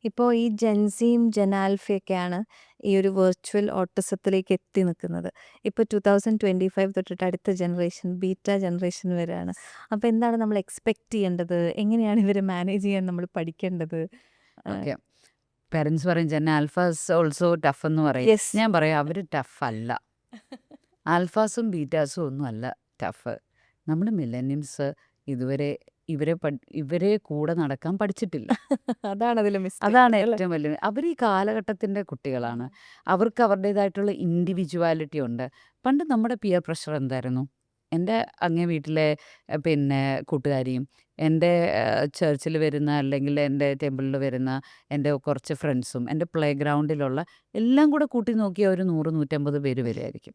ഇപ്പോൾ ഈ ജെൻസിയും ജെനാൽഫയൊക്കെയാണ് ഈ ഒരു വെർച്വൽ ഓട്ടിസത്തിലേക്ക് എത്തി നിൽക്കുന്നത്. ഇപ്പോൾ 2025 തൊട്ടിട്ട് അടുത്ത ജനറേഷൻ ബീറ്റ ജനറേഷൻ വരെയാണ്. അപ്പോൾ എന്താണ് നമ്മൾ എക്സ്പെക്ട് ചെയ്യേണ്ടത്? എങ്ങനെയാണ് ഇവരെ മാനേജ് ചെയ്യാൻ നമ്മൾ പഠിക്കേണ്ടത്? ഓക്കെ. പേരൻസ് പറയും ജെൻ ആൽഫാസ് ഓൾസോ ടഫ് എന്ന് പറയും. യെസ്. ഞാൻ പറയും അവർ ടഫ് അല്ല. ആൽഫാസും ബീറ്റാസും ഒന്നും അല്ല ടഫ്. നമ്മൾ മില്ലേനിയംസ് ഇതുവരെ ഇവരെ കൂടെ നടക്കാൻ പഠിച്ചിട്ടില്ല. അതാണ് അതിൽ മിസ്റ്റേക്ക് അതാണ് അല്ലേ? ഏറ്റവും വലിയ അവർ ഈ കാലഘട്ടത്തിൻ്റെ കുട്ടികളാണ്. അവർക്ക് അവരുടേതായിട്ടുള്ള ഇൻഡിവിജ്വാലിറ്റി ഉണ്ട്. പണ്ട് നമ്മുടെ പിയർ പ്രഷർ എന്തായിരുന്നു? എൻ്റെ അങ്ങേ വീട്ടിലെ പിന്നെ കൂട്ടുകാരിയും എൻ്റെ ചർച്ചിൽ വരുന്ന അല്ലെങ്കിൽ എൻ്റെ ടെമ്പിളിൽ വരുന്ന എൻ്റെ കുറച്ച് ഫ്രണ്ട്സും എൻ്റെ പ്ലേ ഗ്രൗണ്ടിലുള്ള എല്ലാം കൂടെ കൂട്ടി നോക്കിയാൽ ഒരു 100-150 പേര് വരുമായിരിക്കും.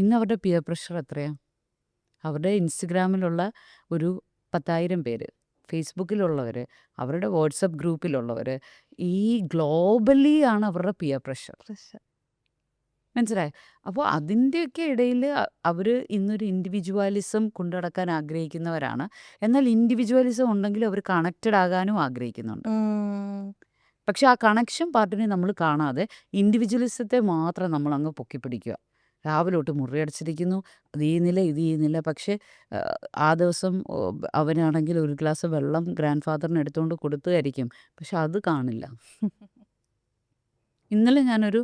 ഇന്ന് അവരുടെ പിയർ പ്രഷർ എത്രയാ? അവരുടെ ഇൻസ്റ്റഗ്രാമിലുള്ള ഒരു 10,000 പേര്, ഫേസ്ബുക്കിലുള്ളവർ, അവരുടെ വാട്സപ്പ് ഗ്രൂപ്പിലുള്ളവർ, ഈ ഗ്ലോബലി ആണ് അവരുടെ പിയർ പ്രഷർ. മനസ്സിലായോ? അപ്പോൾ അതിൻ്റെയൊക്കെ ഇടയിൽ അവർ ഇന്നൊരു ഇൻഡിവിജ്വാലിസം കൊണ്ടുനടക്കാൻ ആഗ്രഹിക്കുന്നവരാണ്. എന്നാൽ ഇൻഡിവിജ്വാലിസം ഉണ്ടെങ്കിൽ അവർ കണക്റ്റഡ് ആകാനും ആഗ്രഹിക്കുന്നുണ്ട്. പക്ഷെ ആ കണക്ഷൻ പാർട്ടിനെ നമ്മൾ കാണാതെ ഇൻഡിവിജ്വലിസത്തെ മാത്രം നമ്മളങ്ങ് പൊക്കിപ്പിടിക്കുക. രാവിലെ തൊട്ട് മുറിയടച്ചിരിക്കുന്നു. അത് ചെയ്യുന്നില്ല, ഇത് ചെയ്യുന്നില്ല. പക്ഷേ ആ ദിവസം അവനാണെങ്കിൽ ഒരു ഗ്ലാസ് വെള്ളം ഗ്രാൻഡ് ഫാദറിന് എടുത്തുകൊണ്ട് കൊടുത്തതായിരിക്കും. പക്ഷെ അത് കാണില്ല. ഇന്നലെ ഞാനൊരു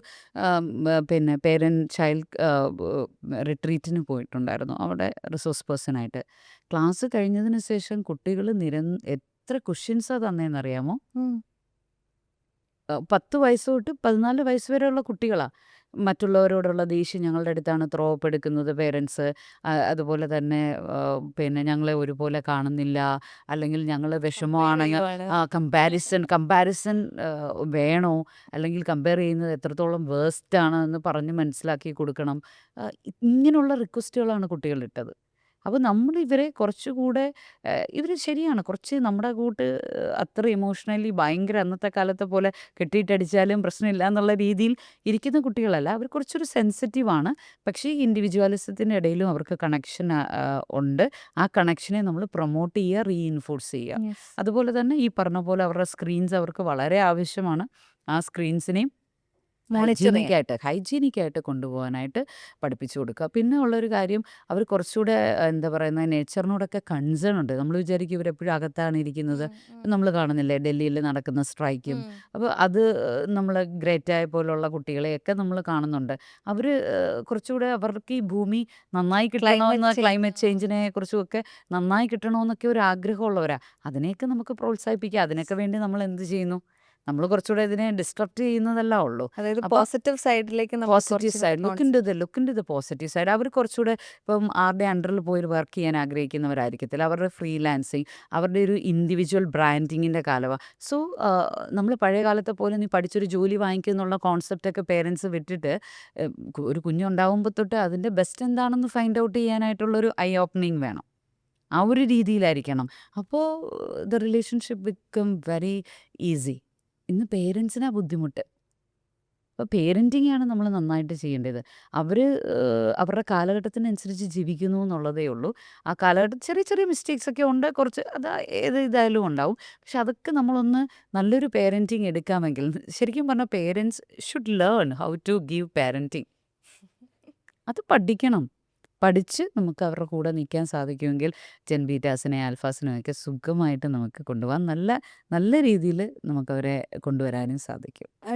പിന്നെ പേരൻറ്റ് ചൈൽഡ് റിട്രീറ്റിന് പോയിട്ടുണ്ടായിരുന്നു. അവിടെ റിസോഴ്സ് പേഴ്സണായിട്ട്. ക്ലാസ് കഴിഞ്ഞതിന് ശേഷം കുട്ടികൾ എത്ര ക്വസ്റ്റ്യൻസാ തന്നേന്നറിയാമോ? 10 വയസ്സ് തൊട്ട് 14 വയസ്സ് വരെയുള്ള കുട്ടികളാ. മറ്റുള്ളവരോടുള്ള ദേഷ്യം ഞങ്ങളുടെ അടുത്താണ് ത്രോ അപ്പ് എടുക്കുന്നത് പേരൻസ്. അതുപോലെ തന്നെ പിന്നെ ഞങ്ങളെ ഒരുപോലെ കാണുന്നില്ല, അല്ലെങ്കിൽ ഞങ്ങൾ വിഷമമാണെങ്കിൽ കമ്പാരിസൺ വേണോ, അല്ലെങ്കിൽ കമ്പയർ ചെയ്യുന്നത് എത്രത്തോളം വേസ്റ്റാണ് എന്ന് പറഞ്ഞ് മനസ്സിലാക്കി കൊടുക്കണം. ഇങ്ങനെയുള്ള റിക്വസ്റ്റുകളാണ് കുട്ടികളിട്ടത്. അപ്പോൾ നമ്മൾ ഇവരെ കുറച്ചുകൂടെ ഇവർ ശരിയാണ് കുറച്ച് നമ്മുടെ കൂട്ട് അത്ര ഇമോഷണലി ഭയങ്കര അന്നത്തെ കാലത്തെ പോലെ കെട്ടിയിട്ടടിച്ചാലും പ്രശ്നമില്ല എന്നുള്ള രീതിയിൽ ഇരിക്കുന്ന കുട്ടികളല്ല. അവർ കുറച്ചൊരു സെൻസിറ്റീവാണ്. പക്ഷേ ഈ ഇൻഡിവിജ്വാലിസത്തിൻ്റെ ഇടയിലും അവർക്ക് കണക്ഷൻ ഉണ്ട്. ആ കണക്ഷനെ നമ്മൾ പ്രൊമോട്ട് ചെയ്യുക, റീഇൻഫോഴ്സ് ചെയ്യുക. യെസ്. അതുപോലെ തന്നെ ഈ പറഞ്ഞ പോലെ അവരുടെ സ്ക്രീൻസ് അവർക്ക് വളരെ ആവശ്യമാണ്. ആ സ്ക്രീൻസിനെയും മോണിറ്റർ ചെയ്യാൻ. ഹൈജീനിക്കായിട്ട് കൊണ്ടുപോകാനായിട്ട് പഠിപ്പിച്ചു കൊടുക്കുക. പിന്നെ ഉള്ളൊരു കാര്യം, അവർ കുറച്ചുകൂടെ എന്താ പറയുന്നത്, നേച്ചറിനോടൊക്കെ കൺസേൺ ഉണ്ട്. നമ്മൾ വിചാരിക്കും ഇവരെപ്പോഴും അകത്താണ് ഇരിക്കുന്നത്. നമ്മൾ കാണുന്നില്ലേ ഡൽഹിയിൽ നടക്കുന്ന സ്ട്രൈക്കും. അപ്പോൾ അത് നമ്മൾ ഗ്രേറ്റായ പോലുള്ള കുട്ടികളെയൊക്കെ നമ്മൾ കാണുന്നുണ്ട്. അവർ കുറച്ചുകൂടെ അവർക്ക് ഈ ഭൂമി നന്നായി കിട്ടണമെന്ന്, ക്ലൈമറ്റ് ചേഞ്ചിനെ കുറിച്ചുമൊക്കെ നന്നായി കിട്ടണമെന്നൊക്കെ ഒരു ആഗ്രഹമുള്ളവരാ. അതിനെയൊക്കെ നമുക്ക് പ്രോത്സാഹിപ്പിക്കാം. അതിനൊക്കെ വേണ്ടി നമ്മൾ എന്ത് ചെയ്യുന്നു? നമ്മൾ കുറച്ചുകൂടെ ഇതിനെ ഡിസ്ട്രക്റ്റ് ചെയ്യുന്നതല്ല ഉള്ളൂ. അതായത് അപ്പോൾ പോസിറ്റീവ് സൈഡിലേക്ക് നമുക്ക് positive side, look into the positive side. അവർ കുറച്ചുകൂടെ ഇപ്പം ആരുടെ അണ്ടറിൽ പോയി വർക്ക് ചെയ്യാൻ ആഗ്രഹിക്കുന്നവരായിരിക്കത്തില്ല. അവരുടെ ഫ്രീലാൻസിങ്, അവരുടെ ഒരു ഇൻഡിവിജ്വൽ ബ്രാൻഡിങ്ങിൻ്റെ കാലമാണ്. സോ നമ്മൾ പഴയ കാലത്തെ പോലെ നീ പഠിച്ചൊരു ജോലി വാങ്ങിക്കുന്നുള്ള കോൺസെപ്റ്റൊക്കെ പേരൻസ് വിട്ടിട്ട് ഒരു കുഞ്ഞുണ്ടാവുമ്പോൾ തൊട്ട് അതിൻ്റെ ബെസ്റ്റ് എന്താണെന്ന് ഫൈൻഡ് ഔട്ട് ചെയ്യാനായിട്ടുള്ളൊരു ഐ ഓപ്പണിങ് വേണം. ആ ഒരു രീതിയിലായിരിക്കണം. അപ്പോൾ the relationship become very easy. ഇന്ന് പേരൻസിനാ ബുദ്ധിമുട്ട്. അപ്പോൾ പേരൻറ്റിംഗ് ആണ് നമ്മൾ നന്നായിട്ട് ചെയ്യേണ്ടത്. അവർ അവരുടെ കാലഘട്ടത്തിനനുസരിച്ച് ജീവിക്കുന്നു എന്നുള്ളതേ ഉള്ളൂ. ആ കാലഘട്ടത്തിൽ ചെറിയ ചെറിയ മിസ്റ്റേക്സ് ഒക്കെ ഉണ്ട്. കുറച്ച് അത് ഏത് ഇതായാലും ഉണ്ടാവും. പക്ഷെ അതൊക്കെ നമ്മളൊന്ന് നല്ലൊരു പേരൻറ്റിംഗ് എടുക്കാമെങ്കിൽ, ശരിക്കും പറഞ്ഞാൽ parents should learn how to give parenting. അത് പഠിക്കണം. പഠിച്ച് നമുക്ക് അവരുടെ കൂടെ നിൽക്കാൻ സാധിക്കുമെങ്കിൽ ജെൻ ബീറ്റാസിനെ ആൽഫാസിനെയും ഒക്കെ സുഖമായിട്ട് നമുക്ക് കൊണ്ടുപോകാൻ നല്ല നല്ല രീതിയിൽ നമുക്കവരെ കൊണ്ടുവരാനും സാധിക്കും.